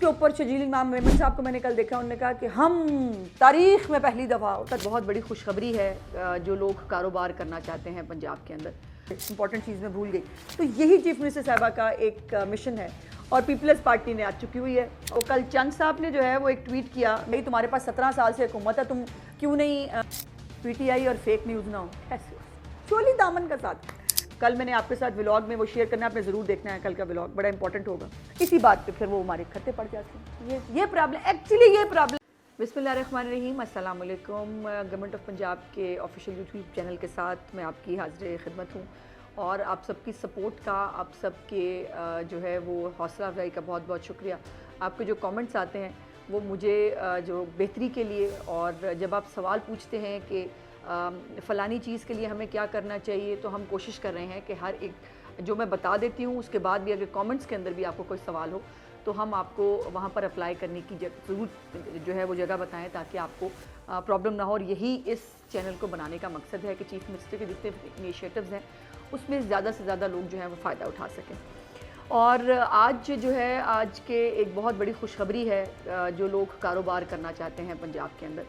کے اوپر شجیل امام میمن صاحب کو میں نے کل دیکھا، انہوں نے کہا کہ ہم تاریخ میں پہلی دفعہ بہت بڑی خوشخبری ہے جو لوگ کاروبار کرنا چاہتے ہیں پنجاب کے اندر. امپورٹنٹ چیز میں بھول گئی. تو یہی چیف منسٹر صاحبہ کا ایک مشن ہے اور پیپلز پارٹی نے آج چکی ہوئی ہے. اور کل چند صاحب نے جو ہے وہ ایک ٹویٹ کیا، بھائی تمہارے پاس 17 سال سے حکومت ہے، تم کیوں نہیں پی ٹی آئی اور فیک نیوز نہ ہو. ایسے چولی دامن کا ساتھ. کل میں نے آپ کے ساتھ ولاگ میں وہ شیئر کرنا، آپ نے ضرور دیکھنا ہے. کل کا ولاگ بڑا امپورٹنٹ ہوگا. اسی بات پہ پھر وہ ہمارے کھتے پڑ جاتے ہیں. یہ پرابلم ایکچولی یہ پرابلم. بسم اللہ الرحمن الرحیم. السلام علیکم. گورنمنٹ آف پنجاب کے آفیشیل یوٹیوب چینل کے ساتھ میں آپ کی حاضر خدمت ہوں اور آپ سب کی سپورٹ کا، آپ سب کے جو ہے وہ حوصلہ افزائی کا بہت بہت شکریہ. آپ کے جو کامنٹس آتے ہیں وہ مجھے جو بہتری کے لیے، اور جب آپ سوال پوچھتے ہیں کہ فلانی چیز کے لیے ہمیں کیا کرنا چاہیے، تو ہم کوشش کر رہے ہیں کہ ہر ایک جو میں بتا دیتی ہوں اس کے بعد بھی اگر کامنٹس کے اندر بھی آپ کو کوئی سوال ہو تو ہم آپ کو وہاں پر اپلائی کرنے کی ضرور جو ہے وہ جگہ بتائیں تاکہ آپ کو پرابلم نہ ہو. اور یہی اس چینل کو بنانے کا مقصد ہے کہ چیف منسٹر کے جتنے انیشیٹوز ہیں اس میں زیادہ سے زیادہ لوگ جو ہیں وہ فائدہ اٹھا سکیں. اور آج جو ہے آج کے ایک بہت بڑی خوشخبری ہے. جو لوگ کاروبار کرنا چاہتے ہیں پنجاب کے اندر،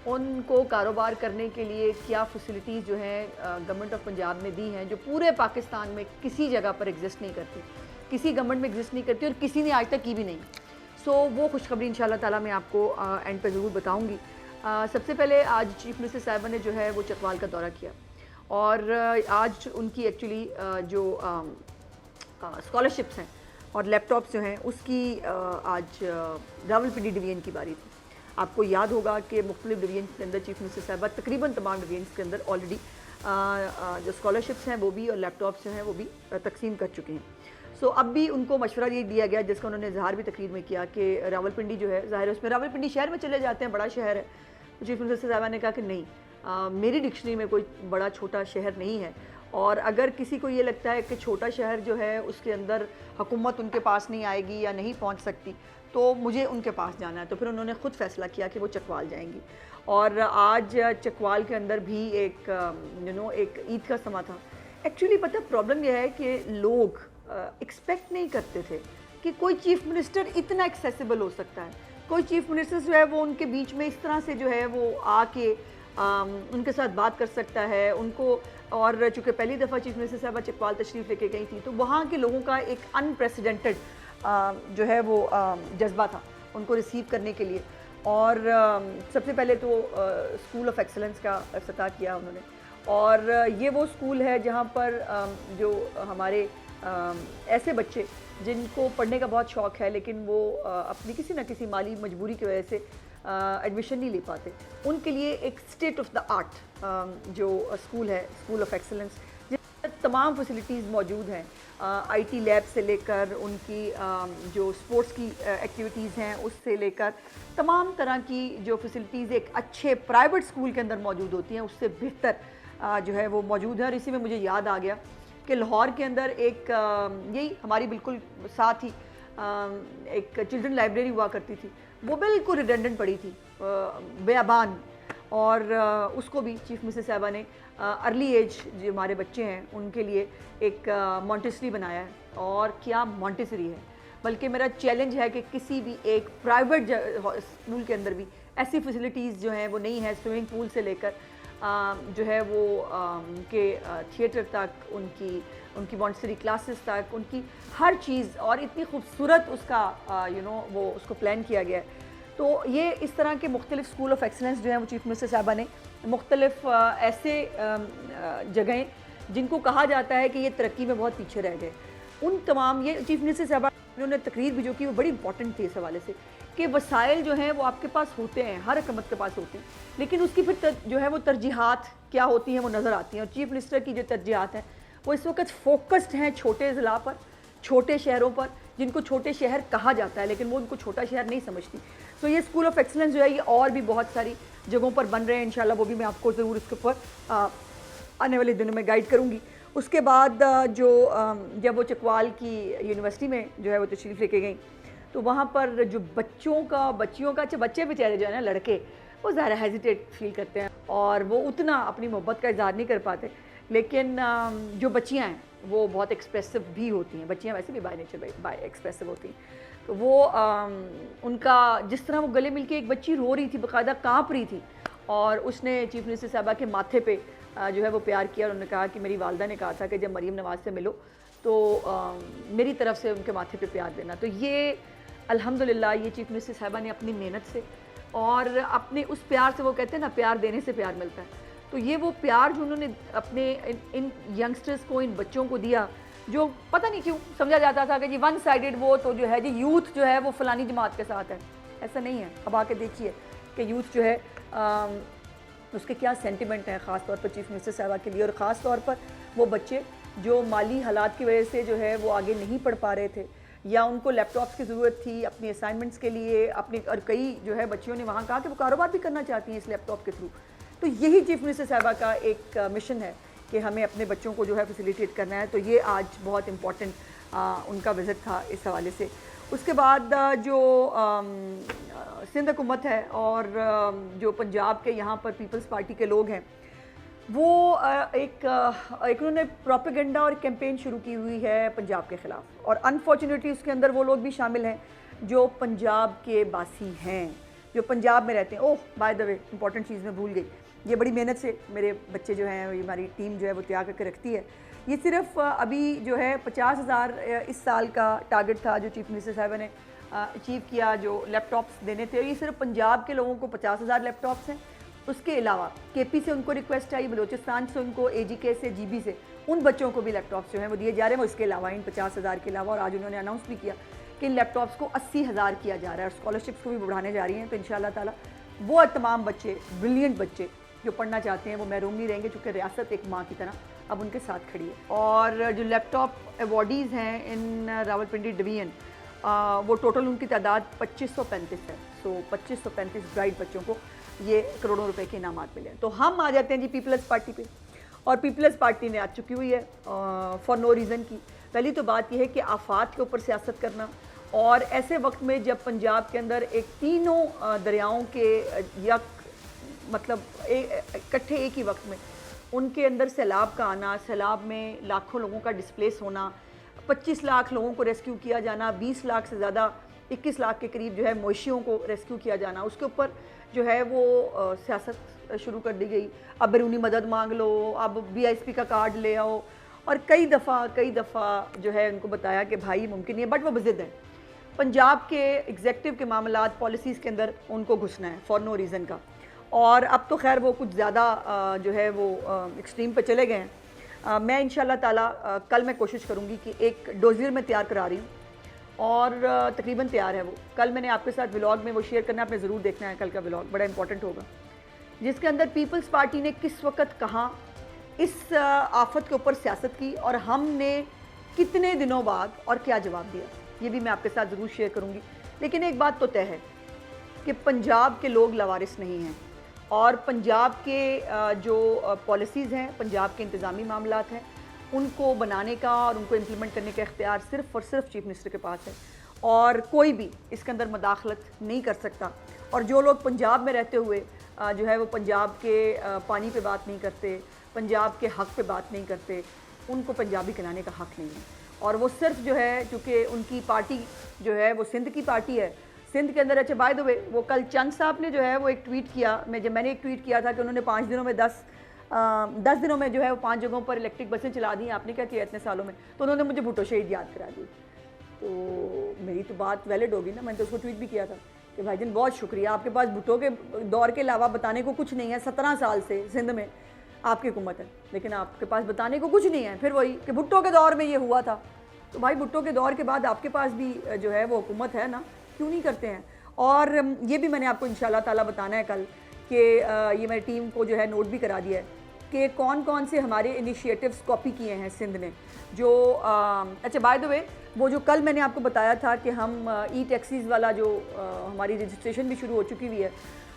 ان کو کاروبار کرنے کے لیے کیا فیسلٹیز جو ہیں گورنمنٹ آف پنجاب نے دی ہیں جو پورے پاکستان میں کسی جگہ پر ایگزسٹ نہیں کرتی، کسی گورنمنٹ میں ایگزسٹ نہیں کرتی اور کسی نے آج تک کی بھی نہیں. سو وہ خوشخبری انشاءاللہ تعالیٰ میں آپ کو اینڈ پہ ضرور بتاؤں گی. سب سے پہلے آج چیف منسٹر صاحبہ نے جو ہے وہ چکوال کا دورہ کیا اور آج ان کی ایکچولی جو اسکالرشپس ہیں اور لیپ ٹاپس جو ہیں اس کی آج راولپنڈی ڈویژن کی باری تھی. آپ کو یاد ہوگا کہ مختلف ڈویژنس کے اندر چیف منسٹر صاحبہ تقریباً تمام ڈویژنس کے اندر آلریڈی جو اسکالرشپس ہیں وہ بھی اور لیپ ٹاپس جو ہیں وہ بھی تقسیم کر چکے ہیں. سو اب بھی ان کو مشورہ یہ دیا گیا جس کا انہوں نے اظہار بھی تقریر میں کیا کہ راولپنڈی جو ہے ظاہر ہے اس میں راولپنڈی شہر میں چلے جاتے ہیں، بڑا شہر ہے. تو چیف منسٹر صاحبہ نے کہا کہ نہیں، میری ڈکشنری میں کوئی بڑا چھوٹا شہر نہیں ہے، اور اگر کسی کو یہ لگتا ہے کہ چھوٹا شہر جو ہے اس کے اندر حکومت ان کے پاس نہیں آئے گی یا نہیں پہنچ سکتی تو مجھے ان کے پاس جانا ہے. تو پھر انہوں نے خود فیصلہ کیا کہ وہ چکوال جائیں گی. اور آج چکوال کے اندر بھی ایک ایک عید کا سما تھا. ایکچولی پتہ پرابلم یہ ہے کہ لوگ ایکسپیکٹ نہیں کرتے تھے کہ کوئی چیف منسٹر اتنا ایکسیسیبل ہو سکتا ہے. کوئی چیف منسٹر جو ہے وہ ان کے بیچ میں اس طرح سے جو ہے وہ آ کے ان کے ساتھ بات کر سکتا ہے ان کو. اور چونکہ پہلی دفعہ چیف منسٹر صاحبہ چکوال تشریف لے کے گئی تھی تو وہاں کے لوگوں کا ایک انپریسیڈنٹڈ جو ہے وہ جذبہ تھا ان کو ریسیو کرنے کے لیے. اور سب سے پہلے تو اسکول آف ایکسلنس کا افتتاح کیا انہوں نے. اور یہ وہ اسکول ہے جہاں پر جو ہمارے ایسے بچے جن کو پڑھنے کا بہت شوق ہے لیکن وہ اپنی کسی نہ کسی مالی مجبوری کی وجہ سے ایڈمیشن نہیں لے پاتے، ان کے لیے ایک اسٹیٹ آف دا آرٹ جو اسکول ہے، اسکول آف ایکسلنس، جس میں تمام فیسلٹیز موجود ہیں. آئی ٹی لیب سے لے کر ان کی جو اسپورٹس کی ایکٹیویٹیز ہیں اس سے لے کر تمام طرح کی جو فیسلٹیز ایک اچھے پرائیویٹ اسکول کے اندر موجود ہوتی ہیں اس سے بہتر جو ہے وہ موجود ہے. اور اسی میں مجھے یاد آ گیا کہ لاہور کے اندر ایک یہی ہماری بالکل ساتھ ہی ایک چلڈرن لائبریری ہوا کرتی تھی، وہ بالکل ریڈنڈنٹ پڑی تھی، بیابان. اور اس کو بھی چیف منسٹر صاحبہ نے ارلی ایج جو ہمارے بچے ہیں ان کے لیے ایک مونٹیسری بنایا ہے. اور کیا مونٹیسری ہے، بلکہ میرا چیلنج ہے کہ کسی بھی ایک پرائیویٹ اسکول کے اندر بھی ایسی فیسلٹیز جو ہیں وہ نہیں ہیں. سوئمنگ پول سے لے کر جو ہے وہ کے تھیٹر تک، ان کی مونٹیسری کلاسز تک، ان کی ہر چیز، اور اتنی خوبصورت اس کا وہ اس کو پلان کیا گیا ہے. تو یہ اس طرح کے مختلف اسکول آف ایکسلنس جو ہیں وہ چیف منسٹر صاحبہ نے مختلف ایسے جگہیں جن کو کہا جاتا ہے کہ یہ ترقی میں بہت پیچھے رہ گئے، ان تمام یہ چیف منسٹر صاحبہ انہوں نے تقریر بھی جو کی وہ بڑی امپورٹنٹ تھی اس حوالے سے کہ وسائل جو ہیں وہ آپ کے پاس ہوتے ہیں، ہر حکومت کے پاس ہوتے ہیں، لیکن اس کی پھر جو ہے وہ ترجیحات کیا ہوتی ہیں وہ نظر آتی ہیں. اور چیف منسٹر کی جو ترجیحات ہیں وہ اس وقت فوکسڈ ہیں چھوٹے اضلاع پر، چھوٹے شہروں پر، جن کو چھوٹے شہر کہا جاتا ہے لیکن وہ ان کو چھوٹا شہر نہیں سمجھتی. تو یہ اسکول آف ایکسلنس جو ہے یہ اور بھی بہت ساری جگہوں پر بن رہے ہیں. انشاءاللہ وہ بھی میں آپ کو ضرور اس کے اوپر آنے والے دنوں میں گائیڈ کروں گی. اس کے بعد جو جب وہ چکوال کی یونیورسٹی میں جو ہے وہ تشریف لے کے گئیں تو وہاں پر جو بچیوں کا اچھا بچے بیچارے جو ہے نا لڑکے وہ ظاہر ہیزیٹیٹ فیل کرتے ہیں اور وہ اتنا اپنی محبت کا اظہار نہیں کر پاتے، لیکن جو بچیاں ہیں وہ بہت ایکسپریسو بھی ہوتی ہیں. بچیاں ویسے بھی بائی نیچر بائی ایکسپریسو ہوتی ہیں. تو تو وہ ان کا جس طرح وہ گلے مل کے ایک بچی رو رہی تھی، باقاعدہ کانپ رہی تھی، اور اس نے چیف منسٹر صاحبہ کے ماتھے پہ جو ہے وہ پیار کیا، اور انہوں نے کہا کہ میری والدہ نے کہا تھا کہ جب مریم نواز سے ملو تو میری طرف سے ان کے ماتھے پہ پیار دینا. تو یہ الحمدللہ یہ چیف منسٹر صاحبہ نے اپنی محنت سے اور اپنے اس پیار سے، وہ کہتے ہیں نا پیار دینے سے پیار ملتا ہے، تو یہ وہ پیار جو انہوں نے اپنے ان ینگسٹرز کو، ان بچوں کو دیا، جو پتہ نہیں کیوں سمجھا جاتا تھا کہ جی ون سائیڈڈ وہ تو جو ہے جی یوتھ جو ہے وہ فلانی جماعت کے ساتھ ہے. ایسا نہیں ہے. اب آ کے دیکھیے کہ یوتھ جو ہے اس کے کیا سینٹیمنٹ ہیں خاص طور پر چیف منسٹر صاحبہ کے لیے، اور خاص طور پر وہ بچے جو مالی حالات کی وجہ سے جو ہے وہ آگے نہیں پڑھ پا رہے تھے، یا ان کو لیپ ٹاپس کی ضرورت تھی اپنی اسائنمنٹس کے لیے، اور کئی جو ہے بچیوں نے وہاں کہا کہ وہ کاروبار بھی کرنا چاہتی ہیں اس لیپ ٹاپ کے تھرو. تو یہی چیف منسٹر صاحبہ کا ایک مشن ہے کہ ہمیں اپنے بچوں کو جو ہے فیسیلیٹیٹ کرنا ہے. تو یہ آج بہت امپورٹنٹ ان کا وزٹ تھا اس حوالے سے. اس کے بعد جو سندھ حکومت ہے اور جو پنجاب کے یہاں پر پیپلز پارٹی کے لوگ ہیں، وہ ایک انہوں نے پروپیگنڈا اور کیمپین شروع کی ہوئی ہے پنجاب کے خلاف، اور انفارچونیٹلی اس کے اندر وہ لوگ بھی شامل ہیں جو پنجاب کے باسی ہیں، جو پنجاب میں رہتے ہیں. اوہ بائی دا وے امپورٹنٹ چیز میں بھول گئی، یہ بڑی محنت سے میرے بچے جو ہیں، یہ ہماری ٹیم جو ہے وہ تیار کر کے رکھتی ہے. یہ صرف ابھی جو ہے 50,000 اس سال کا ٹارگٹ تھا جو چیف منسٹر صاحبہ نے اچیو کیا، جو لیپ ٹاپس دینے تھے. یہ صرف پنجاب کے لوگوں کو 50,000 لیپ ٹاپس ہیں. اس کے علاوہ کے پی سے ان کو ریکویسٹ آئی، بلوچستان سے ان کو، اے جی کے سے، جی بی سے، ان بچوں کو بھی لیپ ٹاپس جو ہیں وہ دیے جا رہے ہیں. اس کے علاوہ ان 50,000 کے علاوہ، اور آج انہوں نے اناؤنس بھی کیا کہ ان لیپ ٹاپس کو 80,000 کیا جا رہا ہے، اور اسکالرشپس کو بھی بڑھانے جا رہی ہیں. تو انشاءاللہ تعالیٰ وہ تمام بچے، بریلینٹ بچے جو پڑھنا چاہتے ہیں، وہ محروم نہیں رہیں گے، چونکہ ریاست ایک ماں کی طرح اب ان کے ساتھ کھڑی ہے. اور جو لیپ ٹاپ ایوارڈیز ہیں ان راولپنڈی ڈویژن، وہ ٹوٹل ان کی تعداد 2535 ہے. سو 2535 برائٹ بچوں کو یہ کروڑوں روپے کے انعامات ملے ہیں. تو ہم آ جاتے ہیں جی پیپلز پارٹی پہ، اور پیپلز پارٹی نے آج چکی ہوئی ہے فار نو ریزن کی. پہلی تو بات یہ ہے کہ آفات کے اوپر سیاست کرنا، اور ایسے وقت میں جب پنجاب کے اندر ایک تینوں دریاؤں کے مطلب اکٹھے ایک ہی وقت میں ان کے اندر سیلاب کا آنا، سیلاب میں لاکھوں لوگوں کا ڈسپلیس ہونا، 25 لاکھ لوگوں کو ریسکیو کیا جانا، 20 لاکھ سے زیادہ 21 لاکھ کے قریب جو ہے مویشیوں کو ریسکیو کیا جانا، اس کے اوپر جو ہے وہ سیاست شروع کر دی گئی. اب بیرونی مدد مانگ لو، اب بی آئی ایس پی کا کارڈ لے آؤ، اور کئی دفعہ جو ہے ان کو بتایا کہ بھائی ممکن نہیں ہے، بٹ وہ بضد ہیں. پنجاب کے ایگزیکٹو کے معاملات، پالیسیز کے اندر ان کو گھسنا ہے فار نو ریزن کا. اور اب تو خیر وہ کچھ زیادہ جو ہے وہ ایکسٹریم پہ چلے گئے ہیں. میں انشاءاللہ تعالیٰ کل میں کوشش کروں گی کہ ایک ڈوزیر میں تیار کرا رہی ہوں، اور تقریباً تیار ہے وہ. کل میں نے آپ کے ساتھ ولاگ میں وہ شیئر کرنا، آپ نے ضرور دیکھنا ہے. کل کا ولاگ بڑا امپورٹنٹ ہوگا، جس کے اندر پیپلز پارٹی نے کس وقت کہاں اس آفت کے اوپر سیاست کی، اور ہم نے کتنے دنوں بعد اور کیا جواب دیا، یہ بھی میں آپ کے ساتھ ضرور شیئر کروں گی. لیکن ایک بات تو طے ہے کہ پنجاب کے لوگ لاوارث نہیں ہیں، اور پنجاب کے جو پالیسیز ہیں، پنجاب کے انتظامی معاملات ہیں، ان کو بنانے کا اور ان کو امپلیمنٹ کرنے کا اختیار صرف اور صرف چیف منسٹر کے پاس ہے، اور کوئی بھی اس کے اندر مداخلت نہیں کر سکتا. اور جو لوگ پنجاب میں رہتے ہوئے جو ہے وہ پنجاب کے پانی پہ بات نہیں کرتے، پنجاب کے حق پہ بات نہیں کرتے، ان کو پنجابی کہلانے کا حق نہیں ہے. اور وہ صرف جو ہے چونکہ ان کی پارٹی جو ہے وہ سندھ کی پارٹی ہے، سندھ کے اندر. اچھا بائی دا وے، وہ کل چند صاحب نے جو ہے وہ ایک ٹویٹ کیا، میں نے ایک ٹویٹ کیا تھا کہ انہوں نے 5 دنوں میں 10 دنوں میں جو ہے وہ 5 جگہوں پر الیکٹرک بسیں چلا دی ہیں. آپ نے کیا کیا اتنے سالوں میں؟ تو انہوں نے مجھے بھٹو شہید یاد کرا دی. تو میری تو بات ویلڈ ہوگی نا، میں نے تو اس کو ٹویٹ بھی کیا تھا کہ بھائی جان بہت شکریہ، آپ کے پاس بھٹو کے دور کے علاوہ بتانے کو کچھ نہیں ہے. 17 سال سے سندھ میں آپ کی حکومت ہے، لیکن آپ کے پاس بتانے کو کچھ نہیں ہے. پھر وہی کہ بھٹو کے دور میں یہ ہوا تھا، تو بھائی بھٹو کے دور کے بعد آپ کے پاس بھی جو ہے وہ حکومت ہے نا، کیوں نہیں کرتے ہیں؟ اور یہ بھی میں نے آپ کو انشاءاللہ تعالیٰ بتانا ہے کل کہ یہ میری ٹیم کو جو ہے نوٹ بھی کرا دیا ہے کہ کون کون سے ہمارے انیشیٹیوز کاپی کیے ہیں سندھ نے. جو اچھا بائی دا وے، وہ جو کل میں نے آپ کو بتایا تھا کہ ہم ای ٹیکسیز والا جو ہماری رجسٹریشن بھی شروع ہو چکی ہوئی ہے،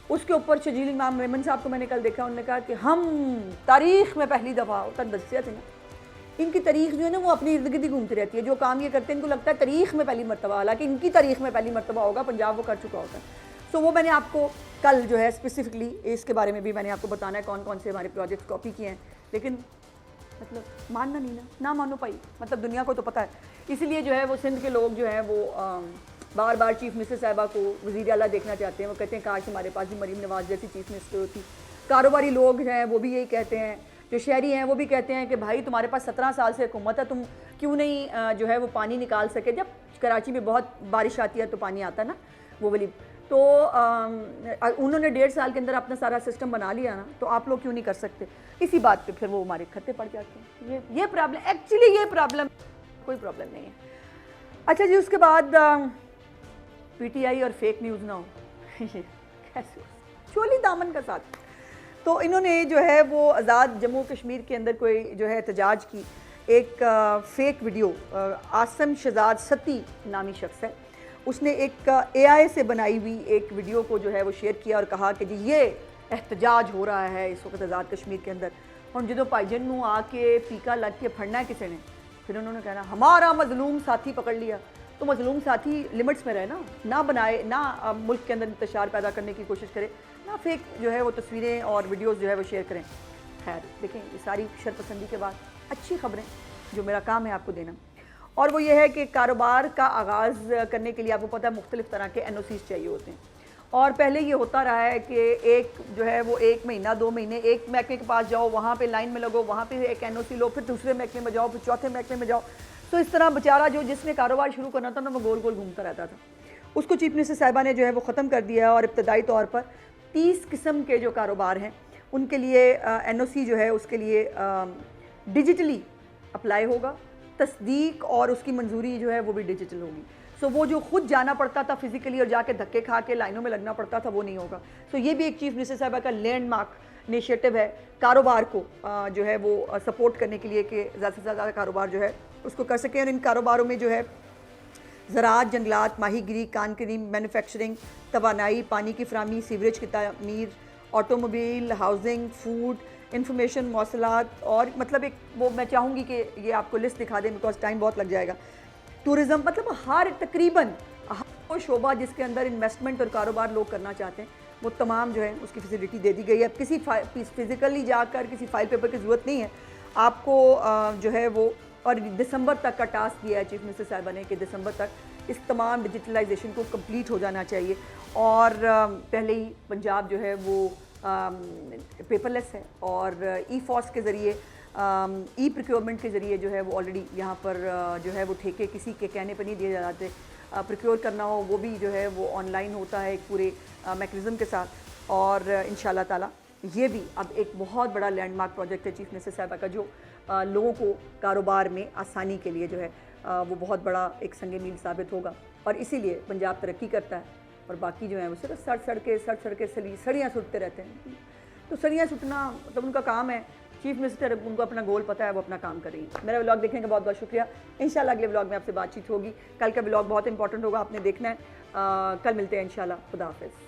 اس کے اوپر شجیل امام میمن صاحب کو میں نے کل دیکھا، انہوں نے کہا کہ ہم تاریخ میں پہلی دفعہ دسیا تھے نا، ان کی تاریخ جو ہے نا وہ اپنی ارد گرد ہی گھومتی رہتی ہے. جو کام یہ کرتے ہیں ان کو لگتا ہے تاریخ میں پہلی مرتبہ، حالانکہ ان کی تاریخ میں پہلی مرتبہ ہوگا، پنجاب وہ کر چکا ہوتا ہے. سو وہ میں نے آپ کو کل جو ہے اسپیسیفکلی اس کے بارے میں بھی میں نے آپ کو بتانا ہے کون کون سے ہمارے پروجیکٹس کاپی کیے ہیں. لیکن مطلب ماننا نہیں نا، نہ مانو پائی، مطلب دنیا کو تو پتہ ہے. اسی لیے جو ہے وہ سندھ کے لوگ جو ہیں وہ بار بار چیف منسٹر صاحبہ کو وزیر اعلیٰ دیکھنا چاہتے ہیں. وہ کہتے ہیں کاش ہمارے پاس بھی مریم نواز جیسی چیف منسٹر ہوتی. کاروباری لوگ ہیں وہ بھی یہی کہتے ہیں, جو شہری ہیں وہ بھی کہتے ہیں کہ بھائی تمہارے پاس 17 سال سے حکومت ہے, تم کیوں نہیں جو ہے وہ پانی نکال سکے. جب کراچی میں بہت بارش آتی ہے تو پانی آتا ہے نا وہ والی, تو انہوں نے 1.5 سال کے اندر اپنا سارا سسٹم بنا لیا نا, تو آپ لوگ کیوں نہیں کر سکتے. اسی بات پہ پھر وہ ہمارے کھتے پڑ جاتے ہیں. یہ پرابلم, ایکچولی یہ پرابلم, کوئی پرابلم نہیں ہے. اچھا جی, اس کے بعد پی ٹی آئی اور فیک نیوز نہ ہو, کیسے چولی دامن کا ساتھ. تو انہوں نے جو ہے وہ آزاد جموں کشمیر کے اندر کوئی جو ہے احتجاج کی ایک فیک ویڈیو, عاصم شہزاد ستی نامی شخص ہے, اس نے ایک اے آئی سے بنائی ہوئی ایک ویڈیو کو جو ہے وہ شیئر کیا اور کہا کہ جی یہ احتجاج ہو رہا ہے اس وقت آزاد کشمیر کے اندر. اور جدو پائی جن نوں آ کے پیکا لگ کے پھڑنا ہے کسی نے, پھر انہوں نے کہنا ہمارا مظلوم ساتھی پکڑ لیا. تو مظلوم ساتھی لمٹس میں رہے نا, نہ بنائے, نہ ملک کے اندر انتشار پیدا کرنے کی کوشش کرے, نہ فیک جو ہے وہ تصویریں اور ویڈیوز جو ہے وہ شیئر کریں. خیر دیکھیں, یہ ساری شرپسندی کے بعد اچھی خبریں جو میرا کام ہے آپ کو دینا, اور وہ یہ ہے کہ کاروبار کا آغاز کرنے کے لیے آپ کو پتہ ہے مختلف طرح کے این او سیز چاہیے ہوتے ہیں. اور پہلے یہ ہوتا رہا ہے کہ ایک جو ہے وہ 1 مہینہ 2 مہینے ایک محکمے کے پاس جاؤ, وہاں پہ لائن میں لگو, وہاں پہ ایک این او سی لو, پھر دوسرے محکمے میں جاؤ, پھر چوتھے محکمے میں جاؤ. تو اس طرح بیچارہ جو جس نے کاروبار شروع کرنا تھا نا وہ گول گول گھومتا رہتا تھا. اس کو چیف منسٹر صاحبہ نے جو ہے وہ ختم کر دیا, اور ابتدائی طور پر 30 قسم کے جو کاروبار ہیں ان کے لیے این او سی جو ہے اس کے لیے ڈیجیٹلی اپلائی ہوگا, تصدیق اور اس کی منظوری جو ہے وہ بھی ڈیجیٹل ہوگی. سو وہ جو خود جانا پڑتا تھا فزیکلی اور جا کے دھکے کھا کے لائنوں میں لگنا پڑتا تھا وہ نہیں ہوگا. سو یہ بھی ایک چیف منسٹر صاحبہ کا لینڈ مارک انیشیٹو ہے کاروبار کو جو ہے وہ سپورٹ کرنے کے لیے کہ زیادہ سے زیادہ کاروبار جو ہے اس کو کر سکیں. اور ان کاروباروں میں جو ہے زراعت, جنگلات, ماہی گیری, کان کنی, مینوفیکچرنگ, توانائی, پانی کی فراہمی, سیوریج کی تعمیر, auto mobile, housing, food, information, مواصلات, اور مطلب ایک وہ میں چاہوں گی کہ یہ آپ کو لسٹ دکھا دیں بیکاز ٹائم بہت لگ جائے گا. ٹورزم, مطلب ہر تقریباً ہر شعبہ جس کے اندر انویسٹمنٹ اور کاروبار لوگ کرنا چاہتے ہیں وہ تمام جو ہے اس کی فیسلٹی دے دی گئی ہے. اب کسی فزیکلی جا کر کسی فائل پیپر کی ضرورت نہیں ہے آپ کو جو ہے وہ, اور دسمبر تک کا ٹاسک دیا ہے چیف منسٹر صاحبہ نے کہ دسمبر تک اس تمام ڈیجیٹلائزیشن کو کمپلیٹ ہو جانا چاہیے. اور پہلے ہی پنجاب جو ہے وہ پیپر لیس ہے, اور ای فوس کے ذریعے, ای پروکیورمنٹ کے ذریعے جو ہے وہ آلریڈی یہاں پر جو ہے وہ ٹھیکے کسی کے کہنے پہ نہیں دیے جاتے. پروکیور کرنا ہو وہ بھی جو ہے وہ آن لائن ہوتا ہے ایک پورے میکنزم کے ساتھ. اور انشاءاللہ تعالیٰ یہ بھی اب ایک بہت بڑا لینڈ مارک پروجیکٹ ہے چیف منسٹر صاحبہ کا, جو لوگوں کو کاروبار میں آسانی کے لیے جو ہے وہ بہت بڑا ایک سنگ میل ثابت ہوگا. اور اسی لیے پنجاب ترقی کرتا ہے اور باقی جو ہیں وہ صرف سڑ سڑیاں سٹتے رہتے ہیں. تو سڑیاں سٹنا مطلب ان کا کام ہے. چیف منسٹر ان کو اپنا گول پتہ ہے, وہ اپنا کام کریں گے. میرا ولاگ دیکھنے کا بہت بہت شکریہ. انشاءاللہ اگلے ولاگ میں آپ سے بات چیت ہوگی. کل کا ولاگ بہت امپورٹنٹ ہوگا, آپ نے دیکھنا ہے. کل ملتے ہیں انشاءاللہ. خدا حافظ.